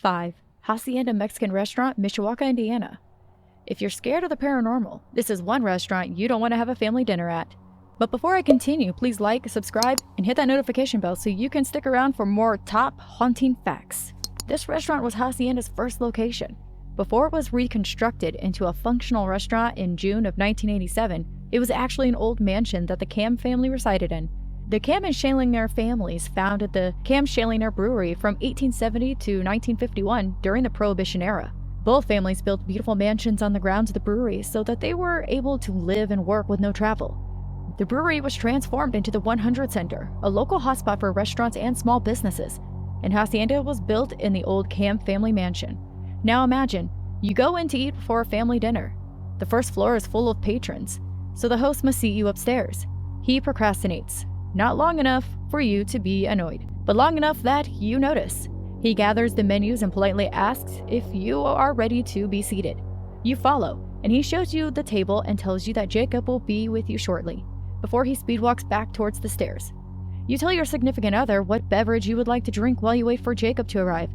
5. Hacienda Mexican Restaurant, Mishawaka, Indiana. If you're scared of the paranormal, this is one restaurant you don't want to have a family dinner at. But before I continue, please like, subscribe, and hit that notification bell so you can stick around for more top haunting facts. This restaurant was Hacienda's first location. Before it was reconstructed into a functional restaurant in June of 1987, it was actually an old mansion that the Kamm family resided in. The Kamm and Schellinger families founded the Kamm-Schellinger Brewery from 1870 to 1951 during the Prohibition era. Both families built beautiful mansions on the grounds of the brewery so that they were able to live and work with no travel. The brewery was transformed into the 100 Center, a local hotspot for restaurants and small businesses, and Hacienda was built in the old Kamm family mansion. Now imagine, you go in to eat for a family dinner. The first floor is full of patrons, so the host must seat you upstairs. He procrastinates. Not long enough for you to be annoyed, but long enough that you notice. He gathers the menus and politely asks if you are ready to be seated. You follow, and he shows you the table and tells you that Jacob will be with you shortly, before he speedwalks back towards the stairs. You tell your significant other what beverage you would like to drink while you wait for Jacob to arrive,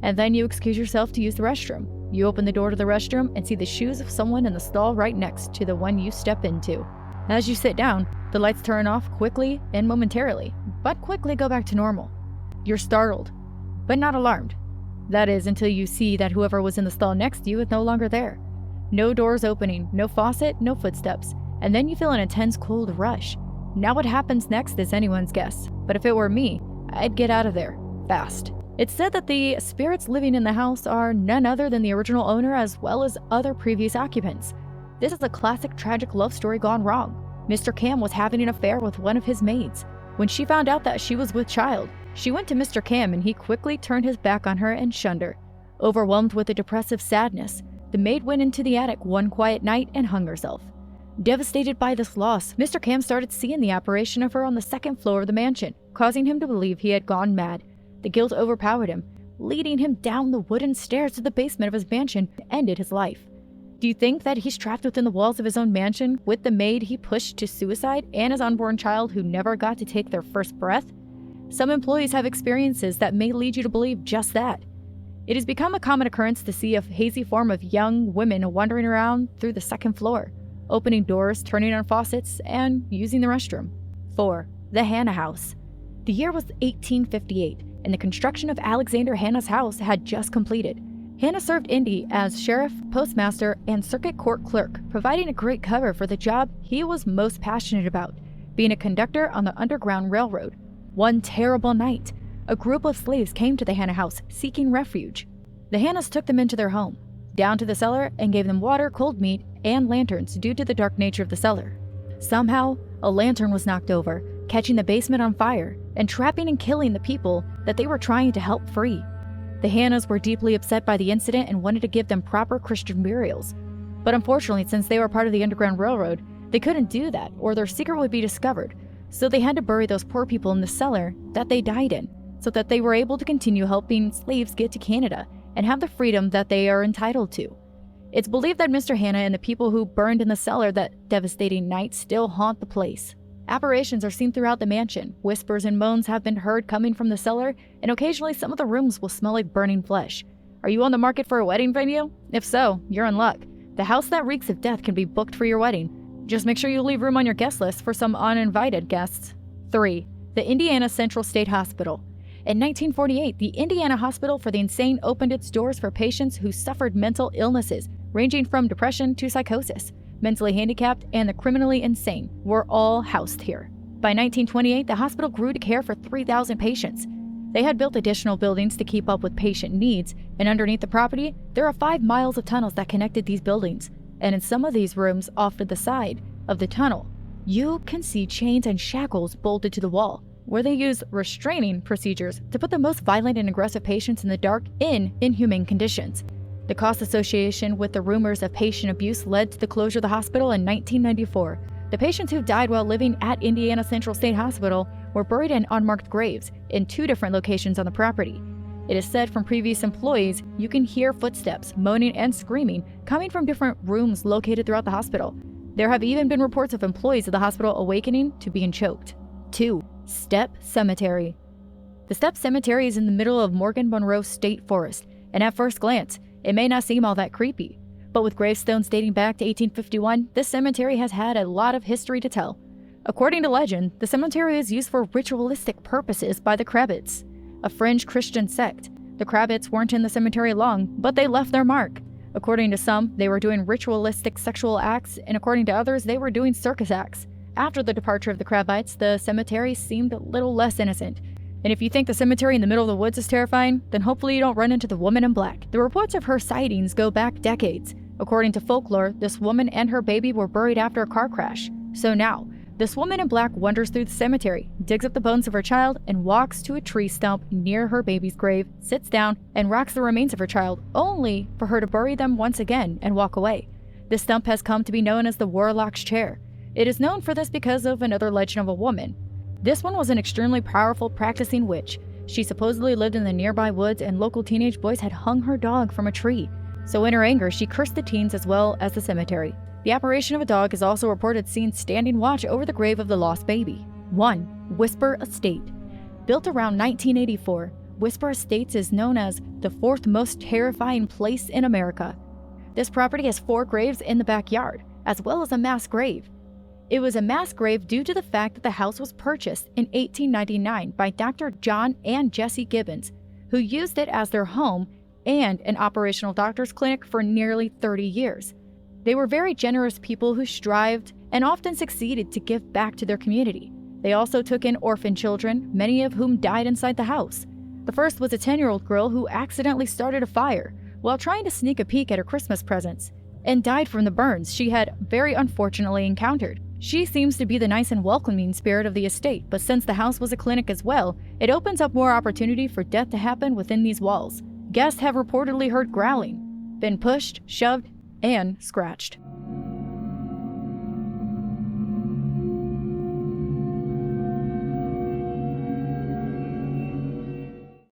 and then you excuse yourself to use the restroom. You open the door to the restroom and see the shoes of someone in the stall right next to the one you step into. As you sit down, the lights turn off quickly and momentarily, but quickly go back to normal. You're startled, but not alarmed. That is, until you see that whoever was in the stall next to you is no longer there. No doors opening, no faucet, no footsteps, and then you feel an intense cold rush. Now what happens next is anyone's guess, but if it were me, I'd get out of there, fast. It's said that the spirits living in the house are none other than the original owner as well as other previous occupants. This is a classic tragic love story gone wrong. Mr. Kamm was having an affair with one of his maids. When she found out that she was with child, she went to Mr. Kamm and he quickly turned his back on her and shunned her. Overwhelmed with a depressive sadness, the maid went into the attic one quiet night and hung herself. Devastated by this loss, Mr. Kamm started seeing the apparition of her on the second floor of the mansion, causing him to believe he had gone mad. The guilt overpowered him, leading him down the wooden stairs to the basement of his mansion and ended his life. Do you think that he's trapped within the walls of his own mansion with the maid he pushed to suicide and his unborn child who never got to take their first breath? Some employees have experiences that may lead you to believe just that. It has become a common occurrence to see a hazy form of young women wandering around through the second floor, opening doors, turning on faucets, and using the restroom. 4. The Hanna House. The year was 1858, and the construction of Alexander Hanna's house had just completed. Hanna served Indy as sheriff, postmaster, and circuit court clerk, providing a great cover for the job he was most passionate about, being a conductor on the Underground Railroad. One terrible night, a group of slaves came to the Hanna house seeking refuge. The Hannas took them into their home, down to the cellar, and gave them water, cold meat, and lanterns due to the dark nature of the cellar. Somehow, a lantern was knocked over, catching the basement on fire and trapping and killing the people that they were trying to help free. The Hannas were deeply upset by the incident and wanted to give them proper Christian burials. But unfortunately, since they were part of the Underground Railroad, they couldn't do that or their secret would be discovered. So they had to bury those poor people in the cellar that they died in, so that they were able to continue helping slaves get to Canada and have the freedom that they are entitled to. It's believed that Mr. Hanna and the people who burned in the cellar that devastating night still haunt the place. Apparitions are seen throughout the mansion. Whispers and moans have been heard coming from the cellar, and occasionally some of the rooms will smell like burning flesh. Are you on the market for a wedding venue? If so, you're in luck. The house that reeks of death can be booked for your wedding. Just make sure you leave room on your guest list for some uninvited guests. 3. The Indiana Central State Hospital. In 1948, the Indiana Hospital for the Insane opened its doors for patients who suffered mental illnesses, ranging from depression to psychosis. Mentally handicapped, and the criminally insane were all housed here. By 1928, the hospital grew to care for 3,000 patients. They had built additional buildings to keep up with patient needs, and underneath the property, there are 5 miles of tunnels that connected these buildings. And in some of these rooms off to the side of the tunnel, you can see chains and shackles bolted to the wall, where they use restraining procedures to put the most violent and aggressive patients in the dark in inhumane conditions. The cost association with the rumors of patient abuse led to the closure of the hospital in 1994. The patients who died while living at Indiana Central State Hospital were buried in unmarked graves in 2 different locations on the property. It is said from previous employees you can hear footsteps, moaning, and screaming coming from different rooms located throughout the hospital. There have even been reports of employees of the hospital awakening to being choked. 2. Stepp Cemetery. The Stepp Cemetery is in the middle of Morgan Monroe State Forest. and at first glance, it may not seem all that creepy. But with gravestones dating back to 1851, this cemetery has had a lot of history to tell. According to legend, the cemetery is used for ritualistic purposes by the Kravitz, a fringe Christian sect. The Kravitz weren't in the cemetery long, but they left their mark. According to some, they were doing ritualistic sexual acts, and according to others, they were doing circus acts. After the departure of the Kravitz, the cemetery seemed a little less innocent. And if you think the cemetery in the middle of the woods is terrifying, then hopefully you don't run into the woman in black. The reports of her sightings go back decades. According to folklore, this woman and her baby were buried after a car crash. So now, this woman in black wanders through the cemetery, digs up the bones of her child, and walks to a tree stump near her baby's grave, sits down, and rocks the remains of her child, only for her to bury them once again and walk away. This stump has come to be known as the Warlock's Chair. It is known for this because of another legend of a woman. This one was an extremely powerful practicing witch. She supposedly lived in the nearby woods, and local teenage boys had hung her dog from a tree. So in her anger, she cursed the teens as well as the cemetery. The apparition of a dog is also reported seen standing watch over the grave of the lost baby. 1. Whisper Estate. Built around 1984, Whisper Estates is known as the fourth most terrifying place in America. This property has 4 graves in the backyard, as well as a mass grave. It was a mass grave due to the fact that the house was purchased in 1899 by Dr. John and Jesse Gibbons, who used it as their home and an operational doctor's clinic for nearly 30 years. They were very generous people who strived and often succeeded to give back to their community. They also took in orphan children, many of whom died inside the house. The first was a 10-year-old girl who accidentally started a fire while trying to sneak a peek at her Christmas presents and died from the burns she had very unfortunately encountered. She seems to be the nice and welcoming spirit of the estate, but since the house was a clinic as well, it opens up more opportunity for death to happen within these walls. Guests have reportedly heard growling, been pushed, shoved, and scratched.